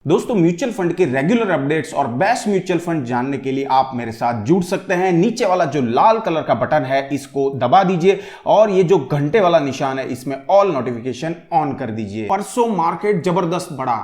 दोस्तों, mutual fund के regular updates और बेस्ट म्यूचुअल फंड जानने के लिए आप मेरे साथ जुड़ सकते हैं। नीचे वाला जो लाल कलर का बटन है इसको दबा दीजिए और ये जो घंटे वाला निशान है इसमें ऑल नोटिफिकेशन ऑन कर दीजिए। परसों मार्केट जबरदस्त बढ़ा।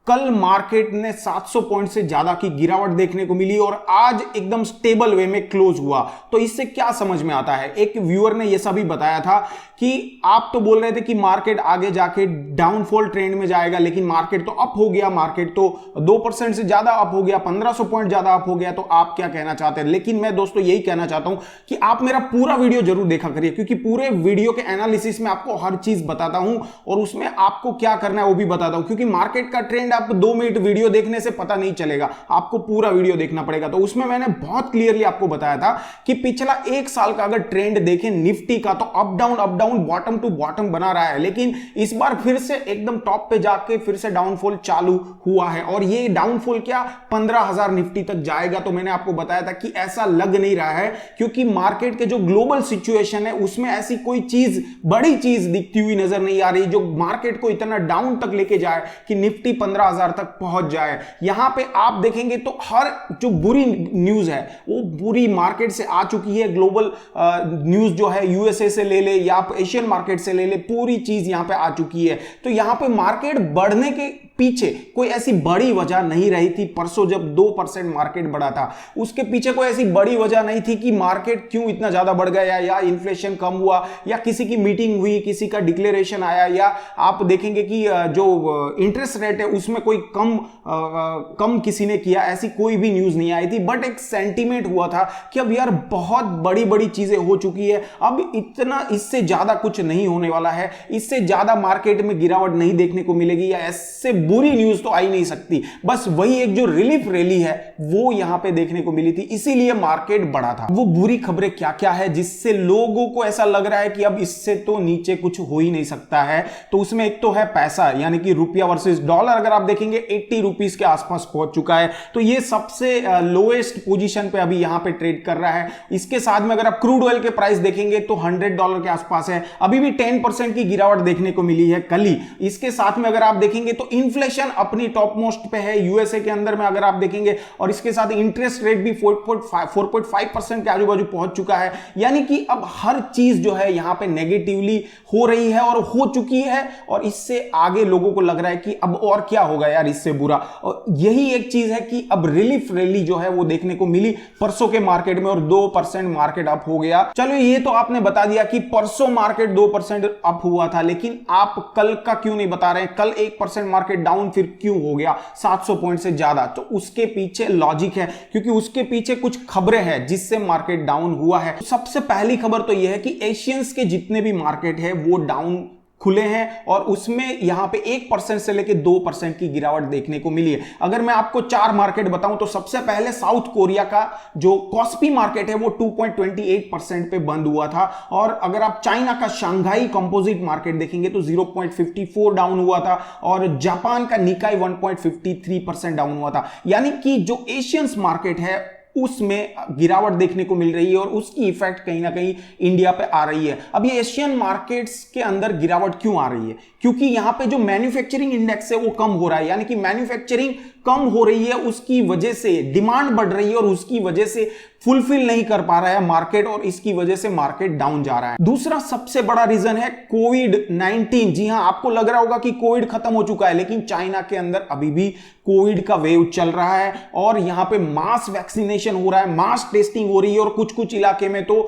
कल मार्केट ने 700 पॉइंट से ज्यादा की गिरावट देखने को मिली और आज एकदम स्टेबल वे में क्लोज हुआ। तो इससे क्या समझ में आता है, एक व्यूअर ने यह सभी बताया था कि आप तो बोल रहे थे कि मार्केट आगे जाके डाउनफॉल ट्रेंड में जाएगा, लेकिन मार्केट तो अप हो गया, मार्केट तो 2% से ज्यादा अप हो गया, 1500 पॉइंट ज्यादा अप हो गया। तो आप क्या कहना चाहते हैं? लेकिन मैं दोस्तों यही कहना चाहता हूं कि आप मेरा पूरा वीडियो जरूर देखा करिए, क्योंकि पूरे वीडियो के एनालिसिस में आपको हर चीज बताता हूं और उसमें आपको क्या करना है वो भी बताता हूं। क्योंकि मार्केट का ट्रेंड आप 2 मिनट वीडियो देखने से पता नहीं चलेगा, आपको पूरा वीडियो देखना पड़ेगा। तो उसमें मैंने बहुत क्लियरली आपको बताया था कि पिछला 1 साल का अगर ट्रेंड देखें निफ्टी का, तो up down bottom to bottom बना रहा है, लेकिन इस बार फिर से एकदम टॉप पे जाके फिर से डाउनफॉल चालू हुआ है। और ये डाउनफॉल क्या 15,000 निफ्टी तक जाएगा। तो मैंने आपको बताया था कि ऐसा लग नहीं रहा है, क्योंकि मार्केट के जो ग्लोबल सिचुएशन है उसमें ऐसी कोई चीज, बड़ी चीज दिखती हुई नजर नहीं आ रही जो मार्केट को इतना डाउन तक लेके जाए कि निफ्टी 15,000 तक पहुंच जाए। यहां पे आप देखेंगे तो हर जो बुरी न्यूज है वो बुरी मार्केट से आ चुकी है। ग्लोबल न्यूज जो है यूएसए से ले ले या आप एशियन मार्केट से ले ले, पूरी चीज यहां पे आ चुकी है। तो यहां पे मार्केट बढ़ने के पीछे कोई ऐसी बड़ी वजह नहीं रही थी। परसों जब 2% मार्केट बढ़ा था उसके पीछे कोई ऐसी बड़ी वजह नहीं थी कि मार्केट क्यों इतना ज्यादा बढ़ गया, या इन्फ्लेशन कम हुआ, या किसी की मीटिंग हुई, किसी का डिक्लेरेशन आया, या आप देखेंगे कि जो इंटरेस्ट रेट है उसमें कोई कम किसी ने किया। ऐसी कोई भी न्यूज नहीं आई थी, बट एक सेंटीमेंट हुआ था कि अब यार बहुत बड़ी बड़ी चीजें हो चुकी है, अब इतना इससे ज्यादा कुछ नहीं होने वाला है, इससे ज्यादा मार्केट में गिरावट नहीं देखने को मिलेगी, या ऐसे बुरी न्यूज तो आ ही नहीं सकती। बस वही एक जो रिलीफ रैली है वो यहां पे देखने को मिली थी, इसीलिए मार्केट बढ़ा था। वो बुरी खबरें क्या क्या है जिससे लोगों को ऐसा लग रहा है कि अब इससे तो नीचे कुछ हो ही नहीं सकता है? तो उसमें एक तो है पैसा, यानी कि रुपया वर्सेस डॉलर। अगर आप देखेंगे 80 रुपीज के आसपास पहुंच चुका है, तो ये सबसे लोएस्ट पोजीशन पे अभी यहां पे ट्रेड कर रहा है। इसके साथ में अगर आप क्रूड ऑयल के प्राइस देखेंगे तो $100 के आसपास है, अभी भी 10% की गिरावट देखने को मिली है कल ही। इसके साथ में अगर आप देखेंगे तो इन्फ्लेशन अपनी टॉप मोस्ट पे है यूएसए के अंदर में, अगर आप देखेंगे, और इसके साथ इंटरेस्ट रेट भी 4.5% के आजू बाजू पहुंच चुका है। यानी कि अब हर चीज जो है यहां पे नेगेटिवली हो रही है और हो चुकी है, और इससे आगे लोगों को लग रहा है कि अब और क्या होगा यार इससे बुरा। और यही एक चीज है कि अब रिलीफ रैली जो है वो देखने को मिली परसों के मार्केट में और 2% मार्केट अप हो गया। चलो ये तो आपने बता दिया कि परसों मार्केट 2% अप हुआ था, लेकिन आप कल का क्यों नहीं बता रहे हैं? कल 1% मार्केट डाउन फिर क्यों हो गया 700 पॉइंट से ज्यादा? तो उसके पीछे लॉजिक है, क्योंकि उसके पीछे कुछ खबरें हैं जिससे मार्केट डाउन हुआ है। सबसे पहली खबर तो यह है कि एशियंस के जितने भी मार्केट है वो डाउन खुले हैं, और उसमें यहां पे 1% से लेके 2% की गिरावट देखने को मिली है। अगर मैं आपको 4 मार्केट बताऊं तो सबसे पहले साउथ कोरिया का जो कॉस्पी मार्केट है वो 2.28% पे बंद हुआ था, और अगर आप चाइना का शंघाई कंपोजिट मार्केट देखेंगे तो 0.54 डाउन हुआ था, और जापान का निकाई 1.53% डाउन हुआ था। यानी कि जो एशियंस मार्केट है उसमें गिरावट देखने को मिल रही है, और उसकी इफेक्ट कहीं ना कहीं इंडिया पे आ रही है। अब ये एशियन मार्केट्स के अंदर गिरावट क्यों आ रही है? क्योंकि यहां पे जो मैन्युफैक्चरिंग इंडेक्स है वो कम हो रहा है, यानी कि मैन्युफैक्चरिंग कम हो रही है, उसकी वजह से डिमांड बढ़ रही है, और उसकी वजह से फुलफिल नहीं कर पा रहा है मार्केट, और इसकी वजह से मार्केट डाउन जा रहा है। दूसरा सबसे बड़ा रीजन है कोविड-19। जी हां, आपको लग रहा होगा कि कोविड खत्म हो चुका है, लेकिन चाइना के अंदर अभी भी कोविड का वेव चल रहा है, और यहां पे मास वैक्सीनेशन हो रहा है, मास टेस्टिंग हो रही है, और कुछ कुछ इलाके में तो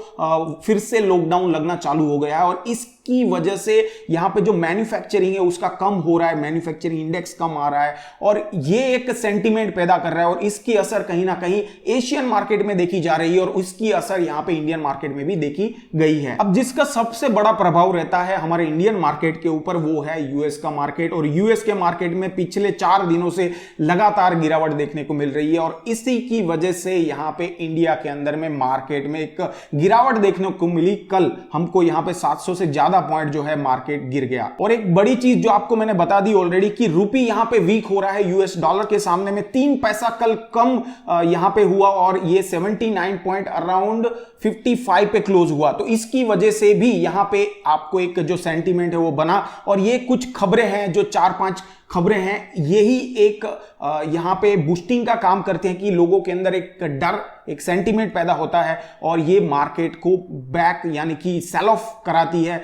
फिर से लॉकडाउन लगना चालू हो गया है, और इसकी वजह से यहां पे जो मैन्युफैक्चरिंग है उसका कम हो रहा है, मैन्युफैक्चरिंग इंडेक्स कम आ रहा है, और ये एक सेंटीमेंट पैदा कर रहा है, और इसकी असर कहीं ना कहीं एशियन मार्केट में देखी जा रही है, और उसकी असर यहां पे इंडियन मार्केट में भी देखी गई है। अब जिसका सबसे बड़ा प्रभाव रहता है हमारे इंडियन मार्केट के ऊपर वो है यूएस का मार्केट, और यूएस के मार्केट में पिछले 4 दिनों से लगातार गिरावट देखने को मिल रही है, और इसी की वजह से यहां पे इंडिया के अंदर में मार्केट में एक गिरावट देखने को मिली। कल हमको यहां पे 700 से ज्यादा पॉइंट जो है मार्केट गिर गया। और एक बड़ी चीज जो आपको मैंने बता दी ऑलरेडी कि रुपी यहां पे वीक हो रहा है यूएस डॉलर के सामने में, 3 पैसा कल कम यहां पे हुआ, और ये 79 पॉइंट अराउंड 55 पे क्लोज हुआ। तो इसकी वजह से भी यहां पे आपको एक जो सेंटीमेंट है वो बना, और ये कुछ खबरें हैं जो 4-5 खबरें हैं, यही एक यहाँ पे बूस्टिंग का काम करते हैं कि लोगों के अंदर एक डर, एक सेंटीमेंट पैदा होता है और ये मार्केट को बैक यानी कि सेल ऑफ कराती है।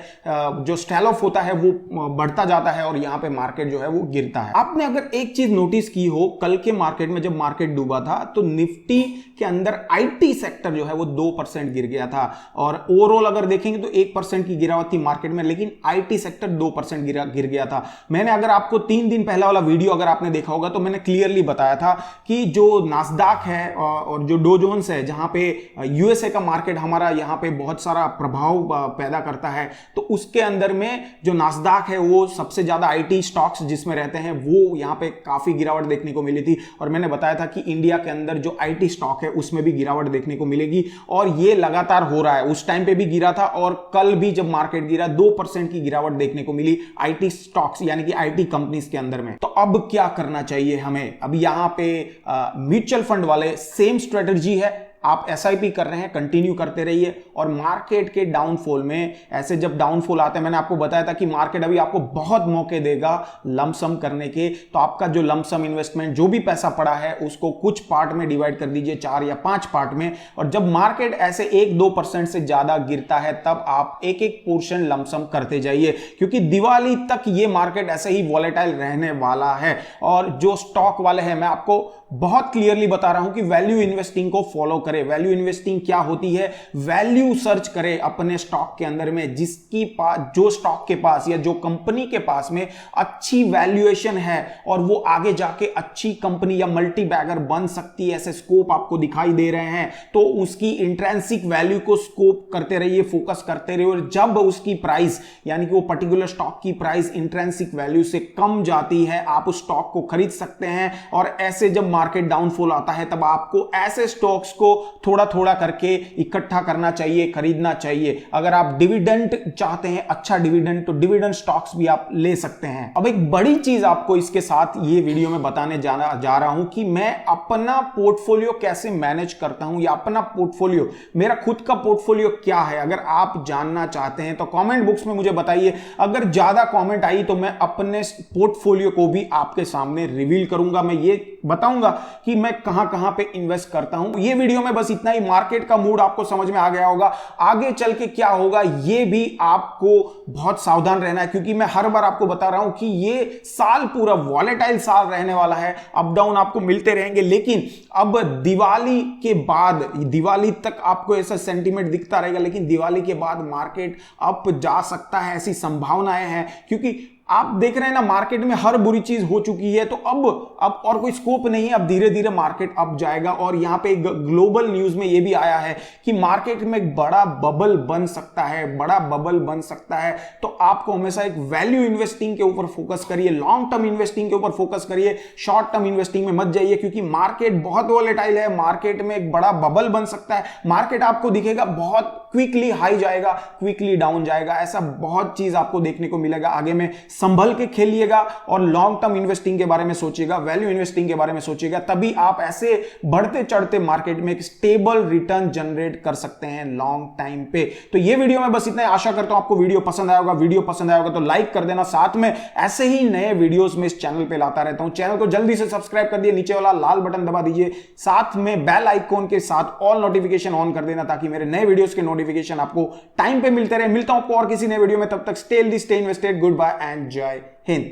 जो सेल ऑफ होता है वो बढ़ता जाता है और यहाँ पे मार्केट जो है वो गिरता है। आपने अगर एक चीज नोटिस की हो, कल के मार्केट में जब मार्केट डूबा था तो निफ्टी के अंदर आईटी सेक्टर जो है वो 2% गिर गया था और ओवरऑल अगर देखेंगे तो 1% की गिरावट थी मार्केट में, लेकिन आईटी सेक्टर 2% गिर गया था। मैंने अगर आपको 3 दिन पहला वाला वीडियो अगर आपने देखा होगा तो मैंने क्लियरली बताया था कि जो नास्डाक है और जो डो जोन्स है, जहां पे यूएसए का मार्केट हमारा यहां पे बहुत सारा प्रभाव पैदा करता है, तो उसके अंदर में जो नास्डाक है वो सबसे ज्यादा आईटी स्टॉक्स जिसमें रहते हैं वो यहां पे काफी गिरावट देखने को मिली थी। और मैंने बताया था कि इंडिया के अंदर जो आईटी स्टॉक है उसमें भी गिरावट देखने को मिलेगी और ये लगातार हो रहा है। उस टाइम पे भी गिरा था और कल भी जब मार्केट गिरा 2% की गिरावट देखने को मिली आईटी स्टॉक्स यानी कि आईटी कंपनीज के अंदर में। तो अब क्या करना चाहिए हमें? अब यहां पे म्यूचुअल फंड वाले सेम स्ट्रेटजी है, आप एसआईपी कर रहे हैं, कंटिन्यू करते रहिए और मार्केट के डाउनफॉल में, ऐसे जब डाउनफॉल आते हैं, मैंने आपको बताया था कि मार्केट अभी आपको बहुत मौके देगा लमसम करने के, तो आपका जो लमसम इन्वेस्टमेंट जो भी पैसा पड़ा है उसको कुछ पार्ट में डिवाइड कर दीजिए, 4 या 5 पार्ट में, और जब मार्केट ऐसे 1-2% से ज्यादा गिरता है तब आप एक एक पोर्शन लमसम करते जाइए, क्योंकि दिवाली तक ये मार्केट ऐसे ही वॉलेटाइल रहने वाला है। और जो स्टॉक वाले हैं, मैं आपको बहुत क्लियरली बता रहा हूं कि वैल्यू इन्वेस्टिंग को फॉलो करें। वैल्यू इन्वेस्टिंग क्या होती है? वैल्यू सर्च करें अपने स्टॉक के अंदर में, जिसकी पास, जो स्टॉक के पास या जो कंपनी के पास में अच्छी वैल्यूएशन है और वो आगे जाके अच्छी कंपनी या मल्टी बैगर बन सकती है, ऐसे स्कोप आपको दिखाई दे रहे हैं, तो उसकी इंट्रिंसिक वैल्यू को स्कोप करते रहिए, फोकस करते रहिए। और जब उसकी प्राइस यानी कि वो पर्टिकुलर स्टॉक की प्राइस इंट्रिंसिक वैल्यू से कम जाती है, आप उस स्टॉक को खरीद सकते हैं। और ऐसे जब मार्केट डाउनफॉल आता है तब आपको ऐसे स्टॉक्स को थोड़ा थोड़ा करके इकट्ठा करना चाहिए, खरीदना चाहिए। अगर आप डिविडेंड चाहते हैं, अच्छा डिविडेंड, तो डिविडेंड स्टॉक्स भी आप ले सकते हैं। अब एक बड़ी चीज आपको इसके साथ ये वीडियो में बताने जा रहा हूं कि मैं अपना पोर्टफोलियो कैसे मैनेज करता हूं, या अपना पोर्टफोलियो, मेरा खुद का पोर्टफोलियो क्या है। अगर आप जानना चाहते हैं तो कमेंट बॉक्स में मुझे बताइए। अगर ज्यादा कमेंट आई तो मैं अपने पोर्टफोलियो को भी आपके सामने रिवील करूंगा, मैं ये बताऊंगा कि मैं कहां कहां पे इन्वेस्ट करता हूं। ये वीडियो में बस इतना ही। मार्केट का मूड आपको समझ में आ गया होगा, आगे चल के क्या होगा ये भी आपको बहुत सावधान रहना है, क्योंकि मैं हर बार आपको बता रहा हूं कि ये साल पूरा वॉलेटाइल साल रहने वाला है, अप डाउन आपको मिलते रहेंगे। लेकिन अब दिवाली के बाद, दिवाली तक आपको ऐसा सेंटीमेंट दिखता रहेगा, लेकिन दिवाली के बाद मार्केट अप जा सकता है, ऐसी संभावनाएं हैं। क्योंकि आप देख रहे हैं ना, मार्केट में हर बुरी चीज हो चुकी है, तो अब और कोई स्कोप नहीं है, अब धीरे धीरे मार्केट अप जाएगा। और यहां पे ग्लोबल न्यूज में यह भी आया है कि मार्केट में एक बड़ा बबल बन सकता है, बड़ा बबल बन सकता है। तो आपको हमेशा एक वैल्यू इन्वेस्टिंग के ऊपर फोकस करिए, लॉन्ग टर्म इन्वेस्टिंग के ऊपर फोकस करिए, शॉर्ट टर्म इन्वेस्टिंग में मत जाइए, क्योंकि मार्केट बहुत वोलेटाइल है, मार्केट में एक बड़ा बबल बन सकता है। मार्केट आपको दिखेगा बहुत क्विकली हाई जाएगा, क्विकली डाउन जाएगा, ऐसा बहुत चीज आपको देखने को मिलेगा आगे में। संभल के खेलिएगा और लॉन्ग टर्म इन्वेस्टिंग के बारे में सोचिएगा, वैल्यू इन्वेस्टिंग के बारे में सोचिएगा, तभी आप ऐसे बढ़ते चढ़ते मार्केट में एक स्टेबल रिटर्न जनरेट कर सकते हैं लॉन्ग टाइम पे। तो ये वीडियो में बस इतना ही। आशा करता हूं आपको वीडियो पसंद आया होगा। वीडियो पसंद आया होगा तो लाइक कर देना, साथ में ऐसे ही नए वीडियोस में इस चैनल पे लाता रहता हूं। चैनल को जल्दी से सब्सक्राइब कर दिए, नीचे वाला लाल बटन दबा दीजिए, साथ में बेल आइकॉन के साथ ऑल नोटिफिकेशन ऑन कर देना, ताकि मेरे नए वीडियोस के नोटिफिकेशन आपको टाइम पे मिलते रहे। मिलता हूं आपको और किसी नए वीडियो में, तब तक stay healthy, stay invested, goodbye and जय हिंद।